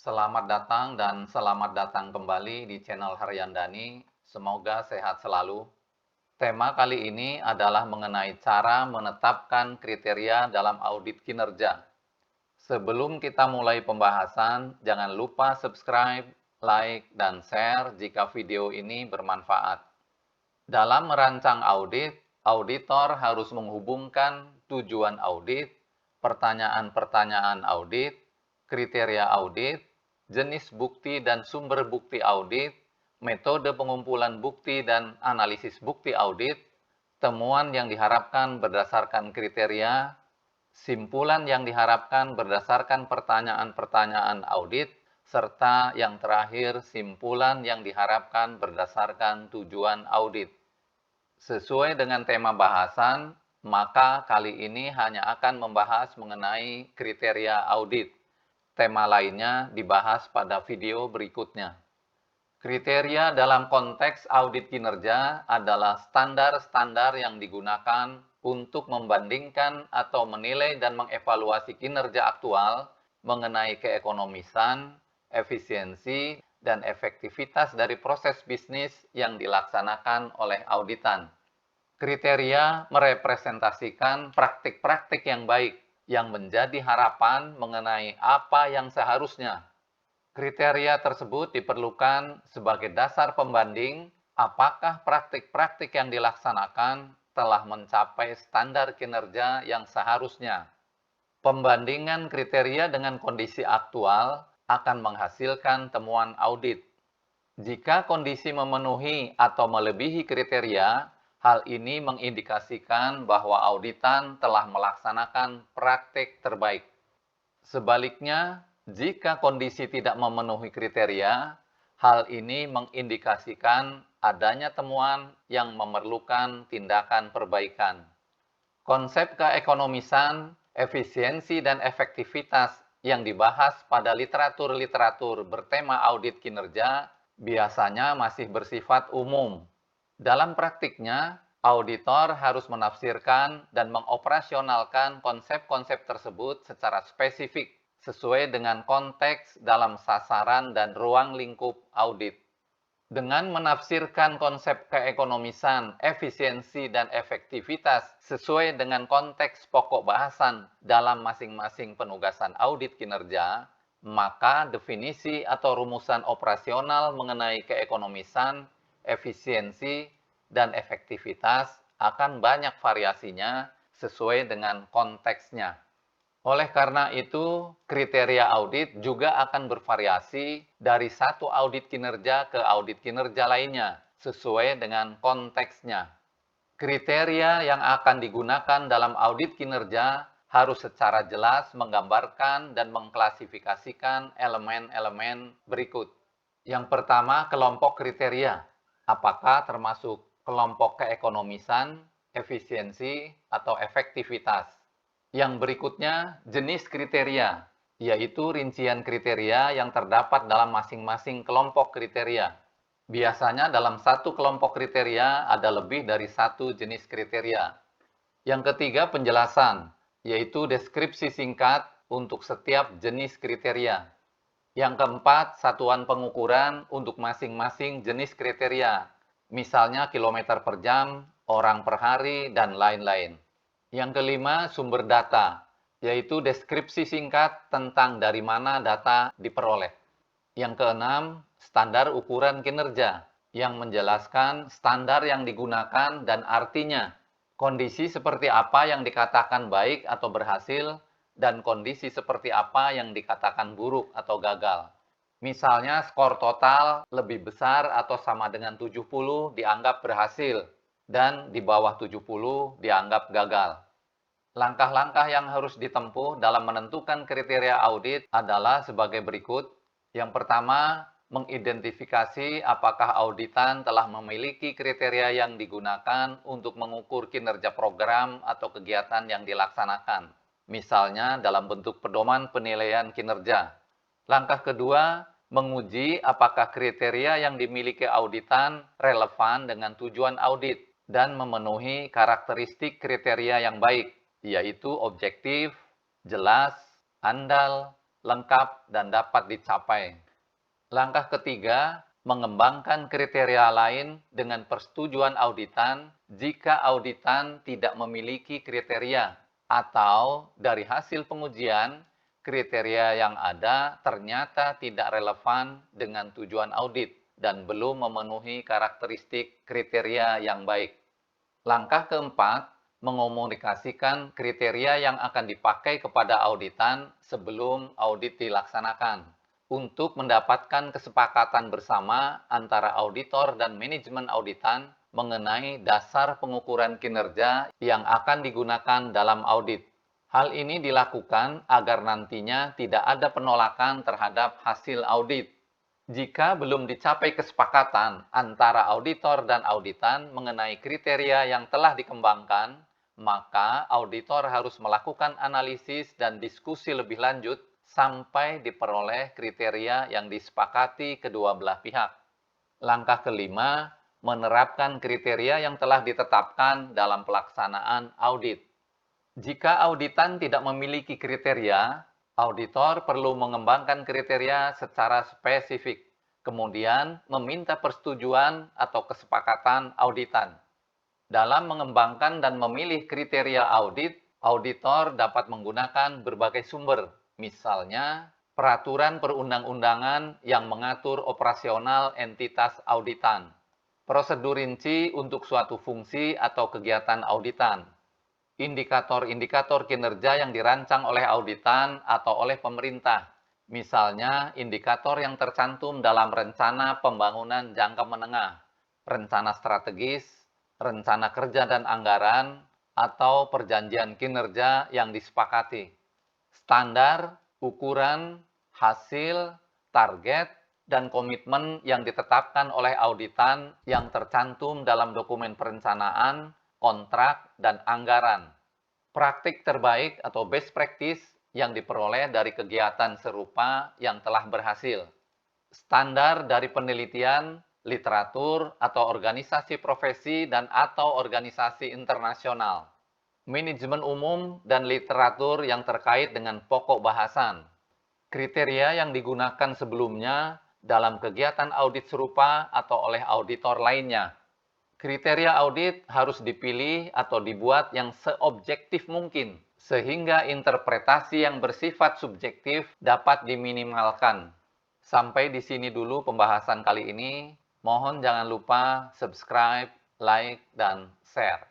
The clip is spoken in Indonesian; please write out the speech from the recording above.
Selamat datang dan selamat datang kembali di channel Harian Dani. Semoga sehat selalu. Tema kali ini adalah mengenai cara menetapkan kriteria dalam audit kinerja. Sebelum kita mulai pembahasan, jangan lupa subscribe, like, dan share jika video ini bermanfaat. Dalam merancang audit, auditor harus menghubungkan tujuan audit, pertanyaan-pertanyaan audit, kriteria audit, jenis bukti dan sumber bukti audit, metode pengumpulan bukti dan analisis bukti audit, temuan yang diharapkan berdasarkan kriteria, simpulan yang diharapkan berdasarkan pertanyaan-pertanyaan audit, serta yang terakhir simpulan yang diharapkan berdasarkan tujuan audit. Sesuai dengan tema bahasan, maka kali ini hanya akan membahas mengenai kriteria audit. Tema lainnya dibahas pada video berikutnya. Kriteria dalam konteks audit kinerja adalah standar-standar yang digunakan untuk membandingkan atau menilai dan mengevaluasi kinerja aktual mengenai keekonomisan, efisiensi, dan efektivitas dari proses bisnis yang dilaksanakan oleh auditan. Kriteria merepresentasikan praktik-praktik yang baik yang menjadi harapan mengenai apa yang seharusnya. Kriteria tersebut diperlukan sebagai dasar pembanding apakah praktik-praktik yang dilaksanakan telah mencapai standar kinerja yang seharusnya. Pembandingan kriteria dengan kondisi aktual akan menghasilkan temuan audit. Jika kondisi memenuhi atau melebihi kriteria, hal ini mengindikasikan bahwa auditan telah melaksanakan praktik terbaik. Sebaliknya, jika kondisi tidak memenuhi kriteria, hal ini mengindikasikan adanya temuan yang memerlukan tindakan perbaikan. Konsep keekonomisan, efisiensi, dan efektivitas yang dibahas pada literatur-literatur bertema audit kinerja biasanya masih bersifat umum. Dalam praktiknya, auditor harus menafsirkan dan mengoperasionalkan konsep-konsep tersebut secara spesifik sesuai dengan konteks dalam sasaran dan ruang lingkup audit. Dengan menafsirkan konsep keekonomisan, efisiensi, dan efektivitas sesuai dengan konteks pokok bahasan dalam masing-masing penugasan audit kinerja, maka definisi atau rumusan operasional mengenai keekonomisan, efisiensi, dan efektivitas akan banyak variasinya sesuai dengan konteksnya. Oleh karena itu, kriteria audit juga akan bervariasi dari satu audit kinerja ke audit kinerja lainnya, sesuai dengan konteksnya. Kriteria yang akan digunakan dalam audit kinerja harus secara jelas menggambarkan dan mengklasifikasikan elemen-elemen berikut. Yang pertama, kelompok kriteria. Apakah termasuk kelompok keekonomisan, efisiensi, atau efektivitas? Yang berikutnya, jenis kriteria, yaitu rincian kriteria yang terdapat dalam masing-masing kelompok kriteria. Biasanya dalam satu kelompok kriteria ada lebih dari satu jenis kriteria. Yang ketiga, penjelasan, yaitu deskripsi singkat untuk setiap jenis kriteria. Yang keempat, satuan pengukuran untuk masing-masing jenis kriteria, misalnya kilometer per jam, orang per hari, dan lain-lain. Yang kelima, sumber data, yaitu deskripsi singkat tentang dari mana data diperoleh. Yang keenam, standar ukuran kinerja, yang menjelaskan standar yang digunakan dan artinya. Kondisi seperti apa yang dikatakan baik atau berhasil, dan kondisi seperti apa yang dikatakan buruk atau gagal. Misalnya, skor total lebih besar atau sama dengan 70 dianggap berhasil, dan di bawah 70 dianggap gagal. Langkah-langkah yang harus ditempuh dalam menentukan kriteria audit adalah sebagai berikut. Yang pertama, mengidentifikasi apakah auditan telah memiliki kriteria yang digunakan untuk mengukur kinerja program atau kegiatan yang dilaksanakan, misalnya dalam bentuk pedoman penilaian kinerja. Langkah kedua, menguji apakah kriteria yang dimiliki auditan relevan dengan tujuan audit dan memenuhi karakteristik kriteria yang baik, yaitu objektif, jelas, andal, lengkap, dan dapat dicapai. Langkah ketiga, mengembangkan kriteria lain dengan persetujuan auditan jika auditan tidak memiliki kriteria atau dari hasil pengujian, kriteria yang ada ternyata tidak relevan dengan tujuan audit dan belum memenuhi karakteristik kriteria yang baik. Langkah keempat, mengomunikasikan kriteria yang akan dipakai kepada auditan sebelum audit dilaksanakan untuk mendapatkan kesepakatan bersama antara auditor dan manajemen auditan mengenai dasar pengukuran kinerja yang akan digunakan dalam audit. Hal ini dilakukan agar nantinya tidak ada penolakan terhadap hasil audit. Jika belum dicapai kesepakatan antara auditor dan auditan mengenai kriteria yang telah dikembangkan, maka auditor harus melakukan analisis dan diskusi lebih lanjut sampai diperoleh kriteria yang disepakati kedua belah pihak. Langkah kelima, menerapkan kriteria yang telah ditetapkan dalam pelaksanaan audit. Jika auditan tidak memiliki kriteria, auditor perlu mengembangkan kriteria secara spesifik, kemudian meminta persetujuan atau kesepakatan auditan. Dalam mengembangkan dan memilih kriteria audit, auditor dapat menggunakan berbagai sumber, misalnya peraturan perundang-undangan yang mengatur operasional entitas auditan, prosedur rinci untuk suatu fungsi atau kegiatan auditan, indikator-indikator kinerja yang dirancang oleh auditan atau oleh pemerintah, misalnya indikator yang tercantum dalam rencana pembangunan jangka menengah, rencana strategis, rencana kerja dan anggaran, atau perjanjian kinerja yang disepakati. Standar, ukuran, hasil, target, dan komitmen yang ditetapkan oleh auditan yang tercantum dalam dokumen perencanaan, kontrak, dan anggaran. Praktik terbaik atau best practice yang diperoleh dari kegiatan serupa yang telah berhasil. Standar dari penelitian, literatur, atau organisasi profesi dan atau organisasi internasional. Manajemen umum dan literatur yang terkait dengan pokok bahasan. Kriteria yang digunakan sebelumnya dalam kegiatan audit serupa atau oleh auditor lainnya. Kriteria audit harus dipilih atau dibuat yang seobjektif mungkin, sehingga interpretasi yang bersifat subjektif dapat diminimalkan. Sampai di sini dulu pembahasan kali ini. Mohon jangan lupa subscribe, like, dan share.